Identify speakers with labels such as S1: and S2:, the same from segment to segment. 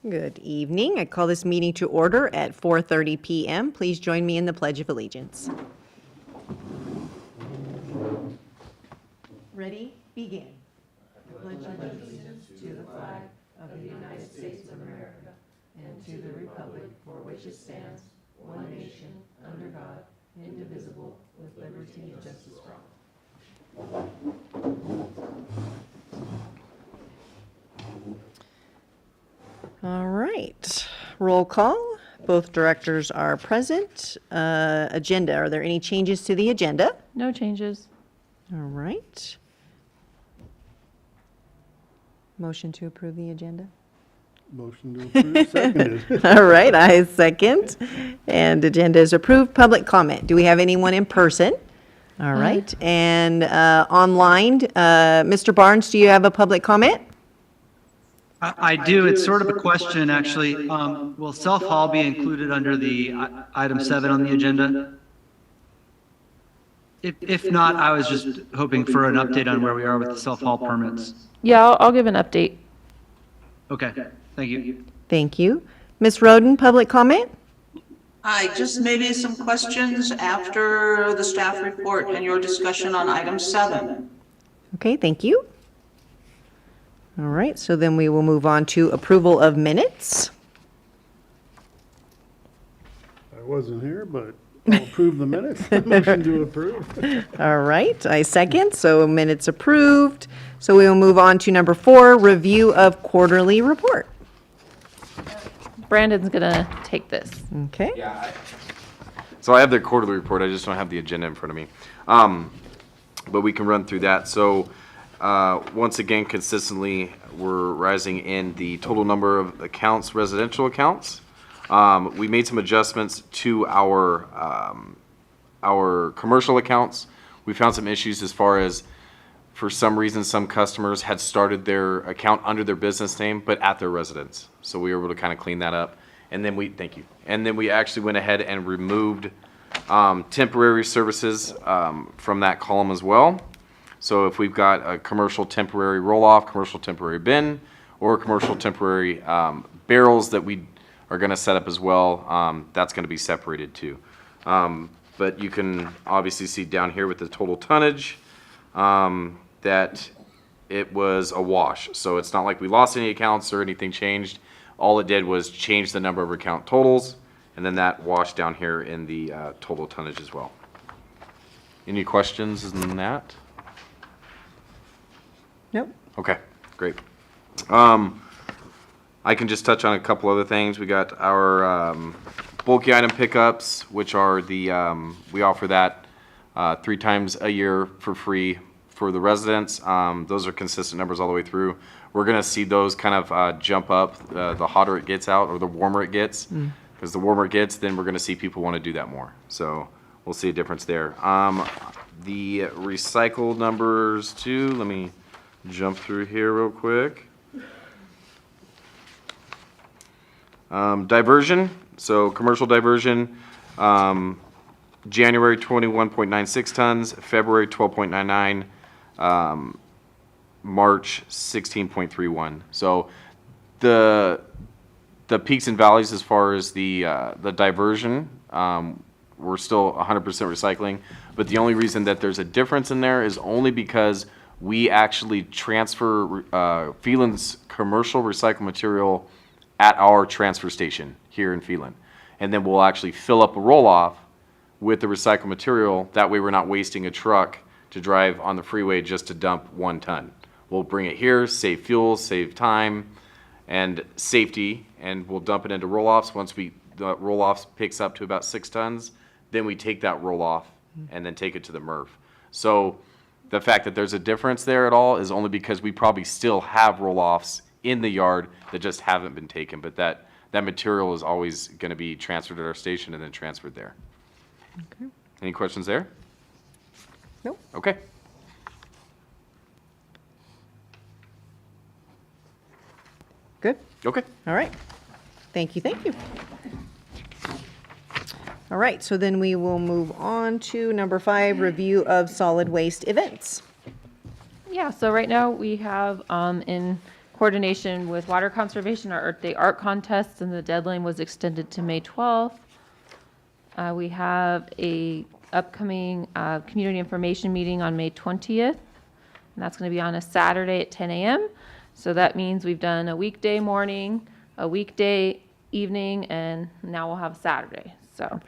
S1: Good evening. I call this meeting to order at 4:30 PM. Please join me in the Pledge of Allegiance. Ready? Begin. I pledge allegiance to the flag of the United States of America and to the republic for which it stands, one nation, under God, indivisible, with liberty and justice for all. All right, roll call. Both directors are present. Agenda, are there any changes to the agenda?
S2: No changes.
S1: All right. Motion to approve the agenda?
S3: Motion to approve, seconded.
S1: All right, I second. And agenda is approved. Public comment. Do we have anyone in person? All right, and online, Mr. Barnes, do you have a public comment?
S4: I do. It's sort of a question, actually. Will self-haul be included under the item 7 on the agenda? If not, I was just hoping for an update on where we are with the self-haul permits.
S2: Yeah, I'll give an update.
S4: Okay, thank you.
S1: Thank you. Ms. Roden, public comment?
S5: Hi, just maybe some questions after the staff report and your discussion on item 7.
S1: Okay, thank you. All right, so then we will move on to approval of minutes.
S3: I wasn't here, but I'll approve the minutes. Motion to approve.
S1: All right, I second, so minutes approved. So we will move on to number 4, review of quarterly report.
S2: Brandon's gonna take this.
S1: Okay,
S6: So I have their quarterly report, I just don't have the agenda in front of me. But we can run through that. So, once again, consistently, we're rising in the total number of accounts, residential accounts. We made some adjustments to our commercial accounts. We found some issues as far as, for some reason, some customers had started their account under their business name, but at their residence. So we were able to kind of clean that up. And then thank you. And then we actually went ahead and removed temporary services from that column as well. So if we've got a commercial temporary roll-off, commercial temporary bin, or commercial temporary barrels that we are going to set up as well, that's going to be separated too. But you can obviously see down here with the total tonnage that it was a wash. So it's not like we lost any accounts or anything changed. All it did was change the number of account totals, and then that washed down here in the total tonnage as well. Any questions on that?
S1: nope.
S6: Okay, great. I can just touch on a couple other things. We got our bulky item pickups, which are the, we offer that 3 times a year for free for the residents. Those are consistent numbers all the way through. We're gonna see those kind of jump up the hotter it gets out, or the warmer it gets. Because the warmer it gets, then we're gonna see people wanna do that more. So we'll see a difference there. The recycled numbers too, let me jump through here real quick. Diversion, so commercial diversion, January 21.96 tons, February 12.99, March 16.31. So the peaks and valleys as far as the diversion, we're still 100% recycling, but the only reason that there's a difference in there is only because we actually transfer Phelan's commercial recycled material at our transfer station here in Phelan. And then we'll actually fill up a roll-off with the recycled material. That way we're not wasting a truck to drive on the freeway just to dump 1 ton. We'll bring it here, save fuel, save time, and safety, and we'll dump it into roll-offs. Once the roll-offs picks up to about 6 tons, then we take that roll-off and then take it to the MRF. So the fact that there's a difference there at all is only because we probably still have roll-offs in the yard that just haven't been taken, but that material is always going to be transferred at our station and then transferred there.
S1: Okay.
S6: Any questions there?
S1: Nope.
S6: Okay.
S1: Good.
S6: Okay.
S1: All right. Thank you, thank you. All right, so then we will move on to number 5, review of solid waste events.
S2: Yeah, so right now we have in coordination with water conservation, our Earth Day art contest, and the deadline was extended to May 12th. We have a upcoming community information meeting on May 20th, and that's going to be on a Saturday at 10 a.m. So that means we've done a weekday morning, a weekday evening, and now we'll have Saturday. So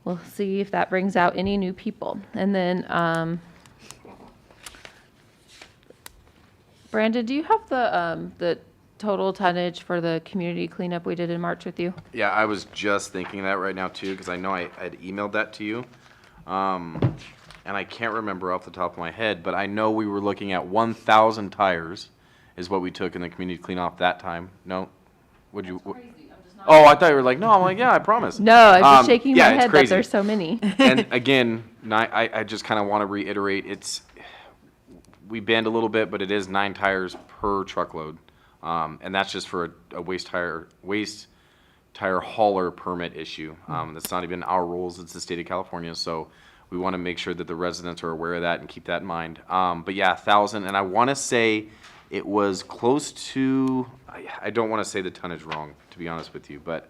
S2: we'll see if that brings out any new people. And then, Brandon, do you have the total tonnage for the community cleanup we did in March with you?
S6: Yeah, I was just thinking that right now too, because I know I had emailed that to you. And I can't remember off the top of my head, but I know we were looking at 1,000 tires is what we took in the community cleanup that time. No? Would you? Oh, I thought you were like, no, I'm like, yeah, I promise.
S2: No, I'm just shaking
S6: yeah,
S2: my
S6: it's
S2: head that
S6: crazy.
S2: there's so many.
S6: And again, I just kind of want to reiterate, we banned a little bit, but it is 9 tires per truckload. And that's just for a waste tire hauler permit issue. That's not even our rules, it's the state of California, so we want to make sure that the residents are aware of that and keep that in mind. But yeah, 1,000, and I want to say it was close to, I don't want to say the tonnage wrong, to be honest with you, but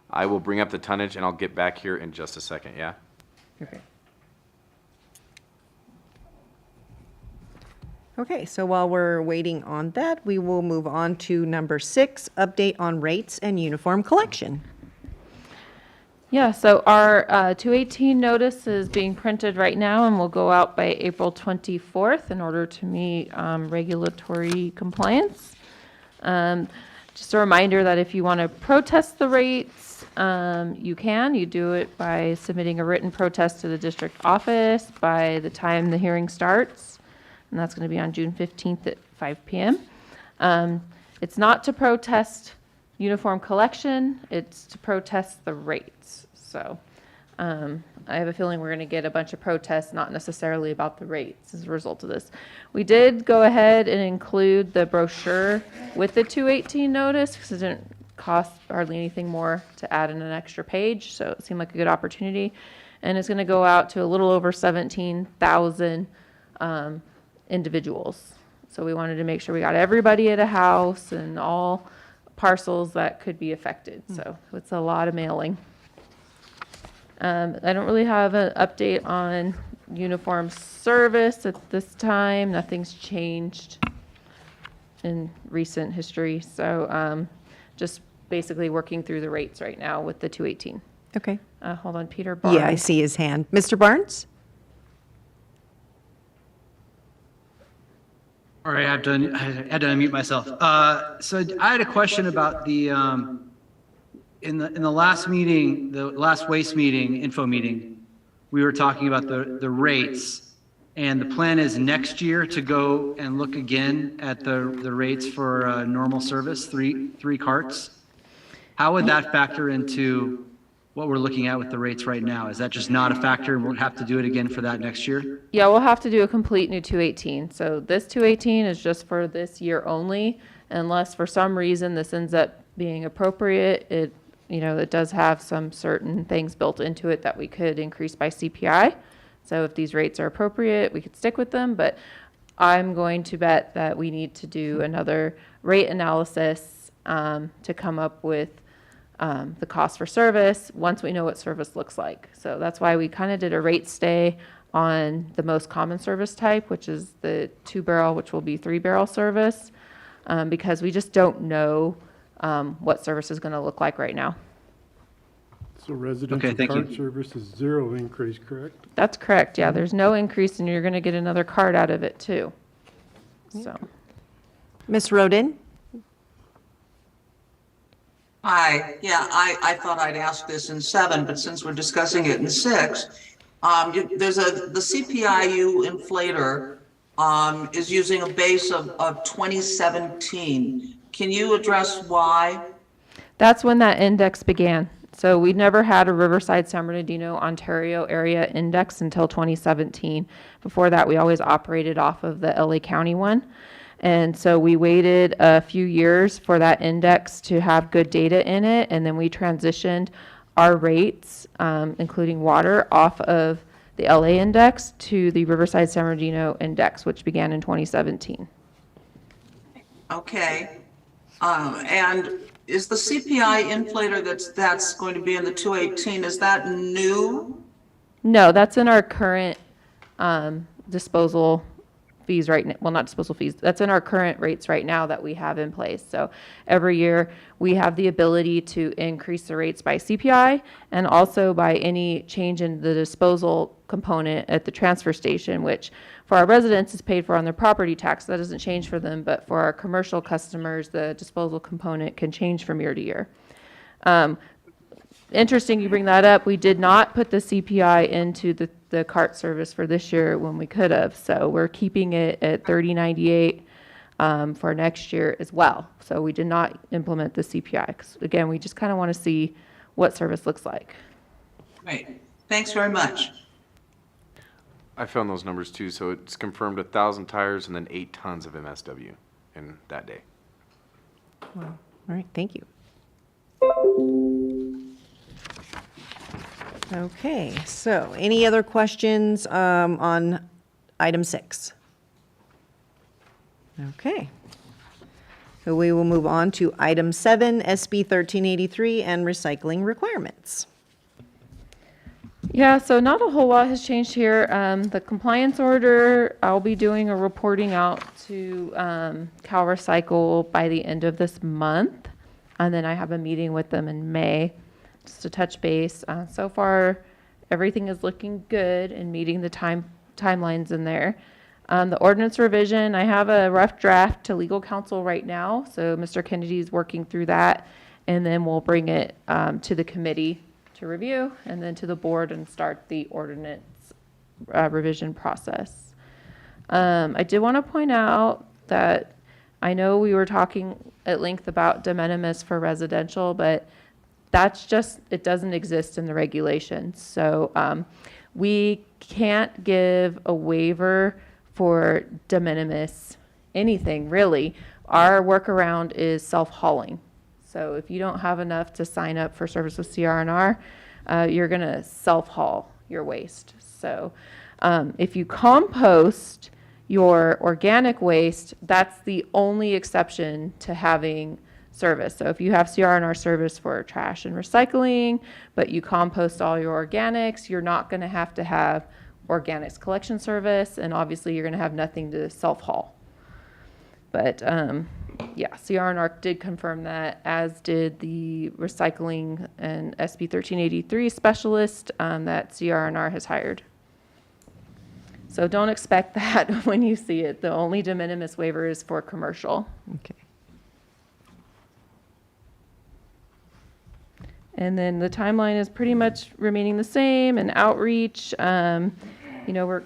S6: I will bring up the tonnage and I'll get back here in just a second, yeah?
S7: Okay. Okay, so while we're waiting on that, we will move on to number 6, update on rates and uniform collection.
S2: Yeah, so our 218 notice is being printed right now and will go out by April 24th in order to meet regulatory compliance. Just a reminder that if you want to protest the rates, you can. You do it by submitting a written protest to the district office by the time the hearing starts, and that's going to be on June 15th at 5 p.m. It's not to protest uniform collection, it's to protest the rates. So I have a feeling we're going to get a bunch of protests, not necessarily about the rates as a result of this. We did go ahead and include the brochure with the 218 notice because it didn't cost hardly anything more to add in an extra page, so it seemed like a good opportunity. And it's going to go out to a little over 17,000 individuals. So we wanted to make sure we got everybody at a house and all parcels that could be affected. So it's a lot of mailing. I don't really have an update on uniform service at this time. Nothing's changed in recent history. So just basically working through the rates right now with the 218.
S7: Okay.
S2: Hold on, Peter Barnes.
S7: Yeah, I see his hand. Mr. Barnes?
S4: All right, I had to unmute myself. So I had a question about the, in the last meeting, the last waste meeting, info meeting, we were talking about the rates. And the plan is next year to go and look again at the rates for normal service, three carts. How would that factor into what we're looking at with the rates right now? Is that just not a factor and we'll have to do it again for that next year?
S2: Yeah, we'll have to do a complete new 218. So this 218 is just for this year only, unless for some reason this ends up being appropriate. It does have some certain things built into it that we could increase by CPI. So if these rates are appropriate, we could stick with them, but I'm going to bet that we need to do another rate analysis to come up with the cost for service once we know what service looks like. So that's why we kind of did a rate stay on the most common service type, which is the 2-barrel, which will be 3-barrel service, because we just don't know what service is going to look like right now.
S3: So residential
S4: thank you.
S3: card service is 0 increase, correct?
S2: That's correct. Yeah, there's no increase, and you're going to get another card out of it too. So.
S7: Ms. Rodin?
S5: Hi, yeah, I thought I'd ask this in 7, but since we're discussing it in 6, there's the CPIU inflator is using a base of 2017. Can you address why?
S2: That's when that index began. So we never had a Riverside, San Bernardino, Ontario area index until 2017. Before that, we always operated off of the LA County one. And so we waited a few years for that index to have good data in it, and then we transitioned our rates, including water, off of the LA index to the Riverside San Bernardino index, which began in 2017.
S5: Okay. And is the CPI inflator that's going to be in the 218, is that new?
S2: No, that's in our current disposal fees right now. Well, not disposal fees. That's in our current rates right now that we have in place. So every year we have the ability to increase the rates by CPI and also by any change in the disposal component at the transfer station, which for our residents is paid for on their property tax. That doesn't change for them, but for our commercial customers, the disposal component can change from year to year. Interesting you bring that up. We did not put the CPI into the cart service for this year when we could have. So we're keeping it at 3098 for next year as well. So we did not implement the CPI because, again, we just kind of want to see what service looks like.
S5: Great. Thanks very much.
S6: I found those numbers too, so it's confirmed 1,000 tires and then 8 tons of MSW in that day.
S7: All right, thank you. Okay, so any other questions on item 6? Okay. So we will move on to item 7, SB 1383, and recycling requirements.
S2: Yeah, so not a whole lot has changed here. The compliance order, I'll be doing a reporting out to Cal Recycle by the end of this month. And then I have a meeting with them in May just to touch base. So far, everything is looking good and meeting the timelines in there. The ordinance revision, I have a rough draft to legal counsel right now. So Mr. Kennedy is working through that. And then we'll bring it to the committee to review and then to the board and start the ordinance revision process. I did want to point out that I know we were talking at length about de minimis for residential, but that's just, it doesn't exist in the regulations. So we can't give a waiver for de minimis anything really. Our workaround is self-hauling. So if you don't have enough to sign up for service with CR&R, you're going to self-haul your waste. So if you compost your organic waste, that's the only exception to having service. So if you have CR&R service for trash and recycling, but you compost all your organics, you're not going to have organics collection service, and obviously you're going to have nothing to self-haul. But yeah, CR&R did confirm that, as did the recycling and SB 1383 specialist that CR&R has hired. So don't expect that when you see it. The only de minimis waiver is for commercial.
S7: Okay.
S2: And then the timeline is pretty much remaining the same, and outreach, you know,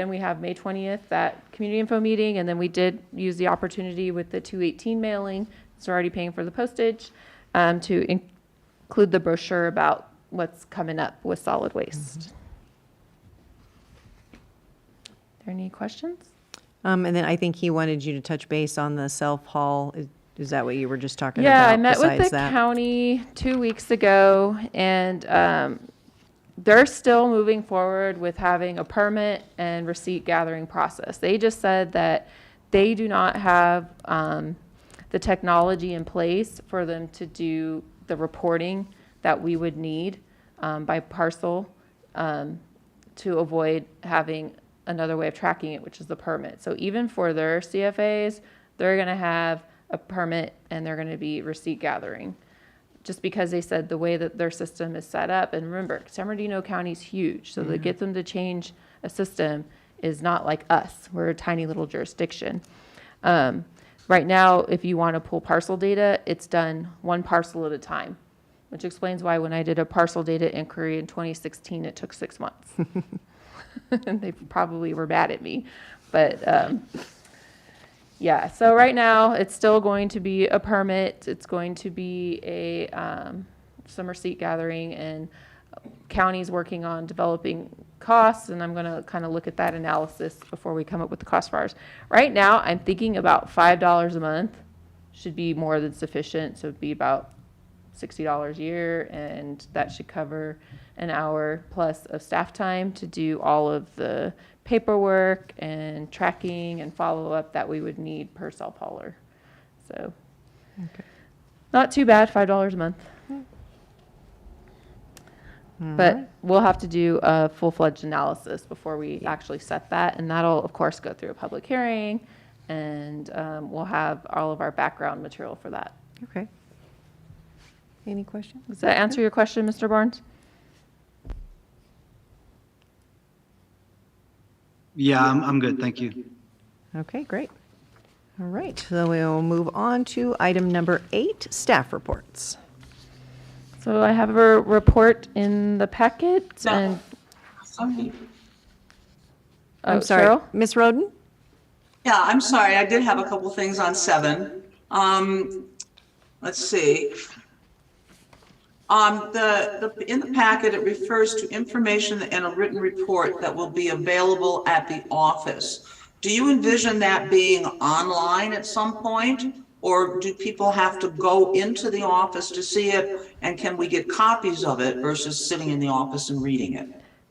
S2: we have May 20th, that community info meeting, and then we did use the opportunity with the 218 mailing, so we're already paying for the postage, to include the brochure about what's coming up with solid waste. Are there any questions?
S7: And then I think he wanted you to touch base on the self-haul. Is that what you were just talking about?
S2: Yeah, I met with
S7: besides
S2: the
S7: that?
S2: county 2 weeks ago, and they're still moving forward with having a permit and receipt gathering process. They just said that they do not have the technology in place for them to do the reporting that we would need by parcel to avoid having another way of tracking it, which is the permit. So even for their CFAs, they're going to have a permit and they're going to be receipt gathering, just because they said the way that their system is set up. And remember, San Bernardino County is huge, so to get them to change a system is not like us. We're a tiny little jurisdiction. Right now, if you want to pull parcel data, it's done one parcel at a time, which explains why when I did a parcel data inquiry in 2016, it took 6 months. And they probably were mad at me, but yeah, so right now it's still going to be a permit. It's going to be a some receipt gathering, and county's working on developing costs, and I'm going to kind of look at that analysis before we come up with the cost for ours. Right now, I'm thinking about $5 a month should be more than sufficient, so it'd be about $60 a year, and that should cover an hour plus of staff time to do all of the paperwork and tracking and follow-up that we would need per self-hauler. So not too bad, $5 a month. But we'll have to do a full-fledged analysis before we actually set that, and that'll, of course, go through a public hearing, and we'll have all of our background material for that.
S7: Okay. Any questions?
S2: Does that answer your question, Mr. Barnes?
S4: Yeah, I'm good, thank you.
S7: Okay, great. All right, so we'll move on to item number 8, staff reports.
S2: So I have a report in the packet, and,
S5: Sorry.
S7: I'm sorry,
S2: Cheryl?
S7: Ms. Roden?
S5: Yeah, I'm sorry, I did have a couple things on 7. Let's see. In the packet, it refers to information and a written report that will be available at the office. Do you envision that being online at some point? Or do people have to go into the office to see it? And can we get copies of it versus sitting in the office and reading it?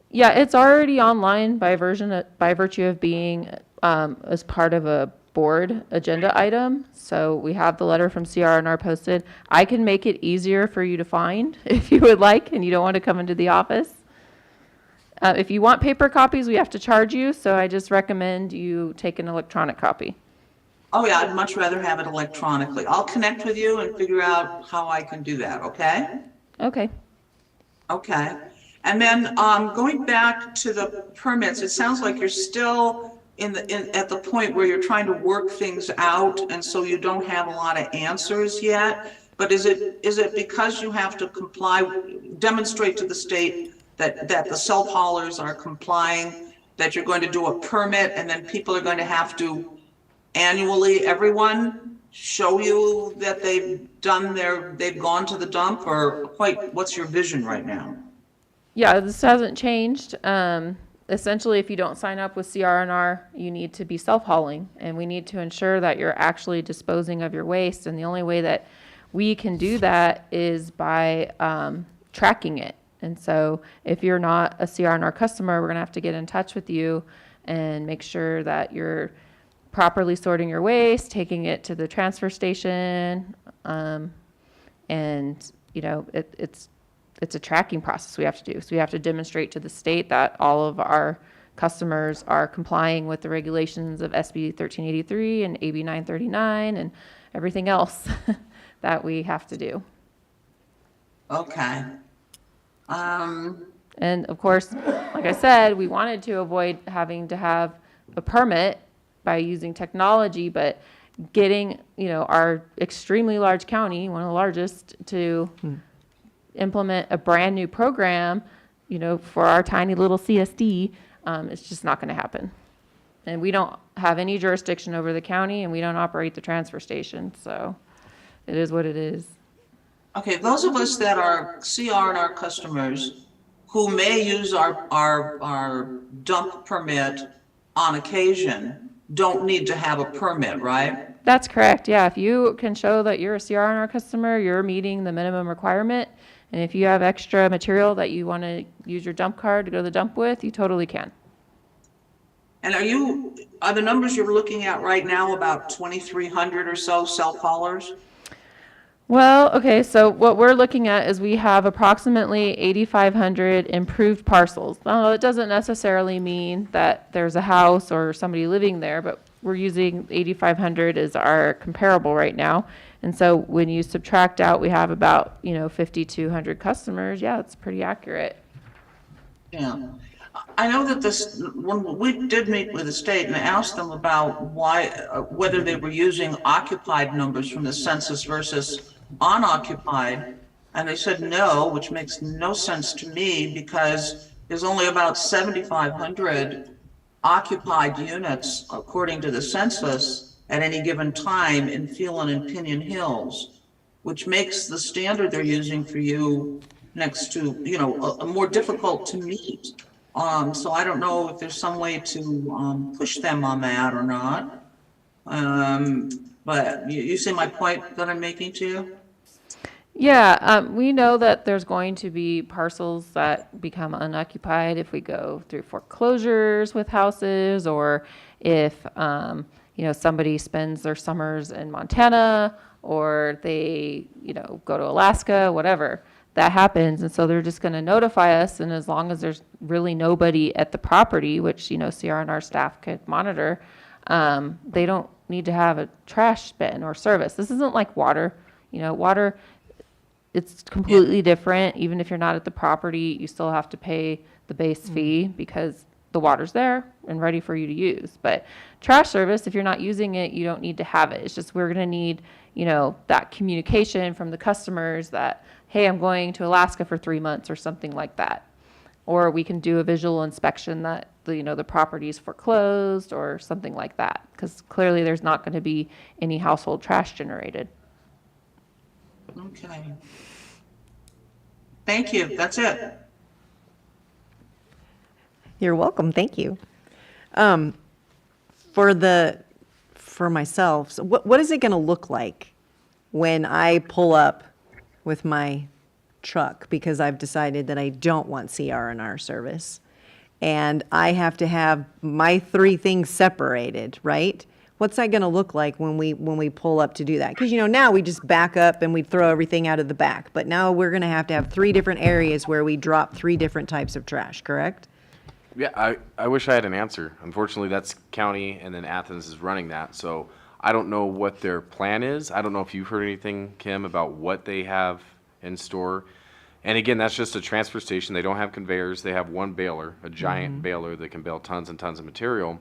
S2: Yeah, it's already online by virtue of being as part of a board agenda item. So we have the letter from CR&R posted. I can make it easier for you to find if you would like and you don't want to come into the office. If you want paper copies, we have to charge you, so I just recommend you take an electronic copy.
S5: Oh yeah, I'd much rather have it electronically. I'll connect with you and figure out how I can do that, okay?
S2: Okay.
S5: Okay. And then going back to the permits, it sounds like you're still at the point where you're trying to work things out, and so you don't have a lot of answers yet. But is it because you have to demonstrate to the state that the self-haulers are complying, that you're going to do a permit, and then people are going to have to annually, everyone, show you that they've gone to the dump, or what's your vision right now?
S2: Yeah, this hasn't changed. Essentially, if you don't sign up with CR&R, you need to be self-hauling, and we need to ensure that you're actually disposing of your waste. And the only way that we can do that is by tracking it. And so if you're not a CR&R customer, we're going to have to get in touch with you and make sure that you're properly sorting your waste, taking it to the transfer station, and it's a tracking process we have to do. So we have to demonstrate to the state that all of our customers are complying with the regulations of SB 1383 and AB 939 and everything else that we have to do.
S5: Okay.
S2: And of course, like I said, we wanted to avoid having to have a permit by using technology, but getting, our extremely large county, one of the largest, to implement a brand new program, for our tiny little CSD, it's just not going to happen. And we don't have any jurisdiction over the county, and we don't operate the transfer station, so it is what it is.
S5: Okay, those of us that are CR&R customers who may use our dump permit on occasion don't need to have a permit, right?
S2: That's correct, yeah. If you can show that you're a CR&R customer, you're meeting the minimum requirement, and if you have extra material that you want to use your dump card to go to the dump with, you totally can.
S5: And are the numbers you're looking at right now about 2,300 or so self-haulers?
S2: Well, okay, so what we're looking at is we have approximately 8,500 improved parcels. Well, it doesn't necessarily mean that there's a house or somebody living there, but we're using 8,500 as our comparable right now. And so when you subtract out, we have about, 5,200 customers. Yeah, it's pretty accurate.
S5: Yeah. I know that when we did meet with the state and asked them about whether they were using occupied numbers from the census versus unoccupied, and they said no, which makes no sense to me because there's only about 7,500 occupied units, according to the census, at any given time in Phelan and Pinion Hills, which makes the standard they're using for you next to, a more difficult to meet. So I don't know if there's some way to push them on that or not. But you see my point that I'm making to you?
S2: Yeah, we know that there's going to be parcels that become unoccupied if we go through foreclosures with houses, or if, somebody spends their summers in Montana or they, go to Alaska, whatever, that happens. And so they're just going to notify us. And as long as there's really nobody at the property, which, CR&R staff could monitor, they don't need to have a trash bin or service. This isn't like water. Water, it's completely different. Even if you're not at the property, you still have to pay the base fee because the water's there and ready for you to use. But trash service, if you're not using it, you don't need to have it. It's just we're going to need, that communication from the customers that, hey, I'm going to Alaska for 3 months or something like that. Or we can do a visual inspection that the property is foreclosed or something like that, because clearly there's not going to be any household trash generated.
S5: Okay. Thank you. That's it.
S7: You're welcome. Thank you. For myself, so what is it going to look like when I pull up with my truck because I've decided that I don't want CR&R service, and I have to have my 3 things separated, right? What's that going to look like when we pull up to do that? Because now we just back up and we throw everything out of the back, but now we're going to have 3 different areas where we drop 3 different types of trash, correct?
S6: Yeah, I wish I had an answer. Unfortunately, that's county, and then Athens is running that. So I don't know what their plan is. I don't know if you've heard anything, Kim, about what they have in store. And again, that's just a transfer station. They don't have conveyors. They have one baler, a giant baler that can bale tons and tons of material.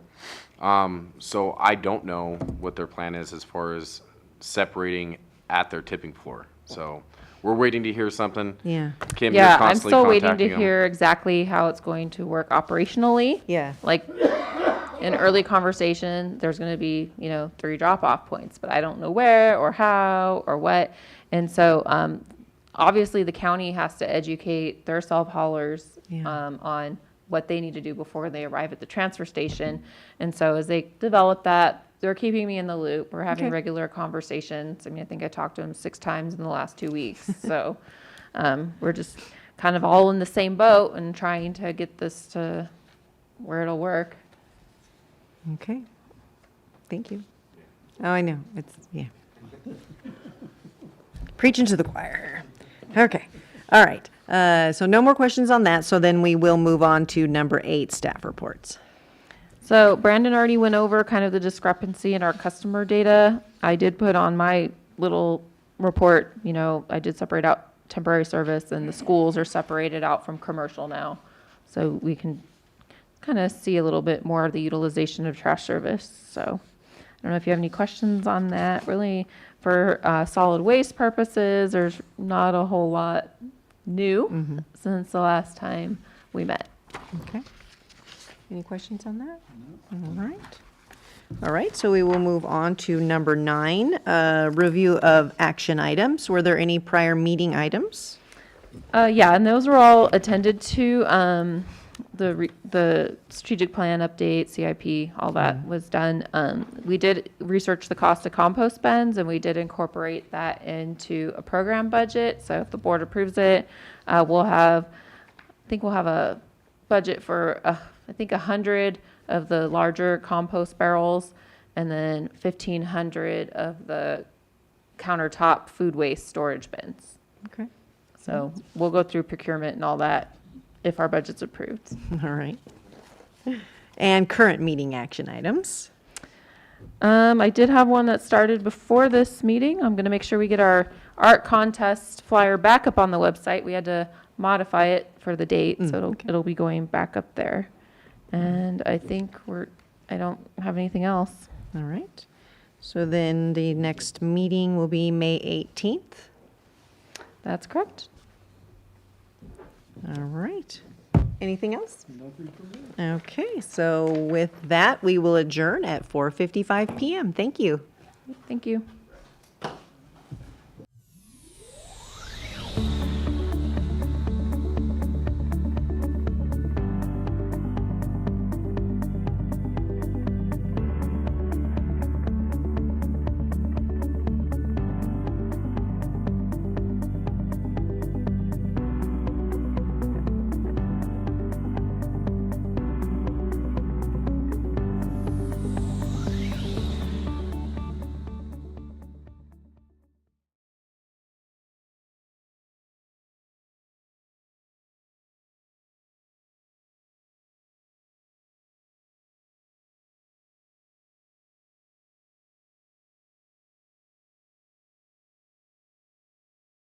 S6: So I don't know what their plan is as far as separating at their tipping floor. So we're waiting to hear something.
S7: Yeah.
S6: Kim,
S2: Yeah,
S6: you're
S2: I'm
S6: constantly
S2: still waiting to
S6: contacting them.
S2: hear exactly how it's going to work operationally.
S7: Yeah.
S2: Like, in early conversation, there's going to be, 3 drop-off points, but I don't know where or how or what. And so, obviously, the county has to educate their self-haulers on what they need to do before they arrive at the transfer station. And so as they develop that, they're keeping me in the loop. We're having regular conversations. I mean, I think I talked to them 6 times in the last 2 weeks. So we're just kind of all in the same boat and trying to get this to where it'll work.
S7: Okay. Thank you. Oh, I know. Preaching to the choir. Okay. All right. So no more questions on that. So then we will move on to number 8, staff reports.
S2: So Brandon already went over kind of the discrepancy in our customer data. I did put on my little report, I did separate out temporary service, and the schools are separated out from commercial now. So we can kind of see a little bit more of the utilization of trash service. So I don't know if you have any questions on that. Really, for solid waste purposes, there's not a whole lot new since the last time we met.
S7: Okay. Any questions on that? All right. All right, so we will move on to number 9, review of action items. Were there any prior meeting items?
S2: Yeah, and those were all attended to. The strategic plan update, CIP, all that was done. We did research the cost of compost bins, and we did incorporate that into a program budget. So if the board approves it, we'll have a budget for, 100 of the larger compost barrels, and then 1,500 of the countertop food waste storage bins.
S7: Okay.
S2: So we'll go through procurement and all that if our budget's approved.
S7: All right. And current meeting action items.
S2: I did have one that started before this meeting. I'm going to make sure we get our art contest flyer back up on the website. We had to modify it for the date, so it'll be going back up there. And I think I don't have anything else.
S7: All right. So then the next meeting will be May 18th.
S2: That's correct.
S7: All right. Anything else? Nothing for me. Okay, so with that, we will adjourn at 4:55 p.m. Thank you.
S2: Thank you.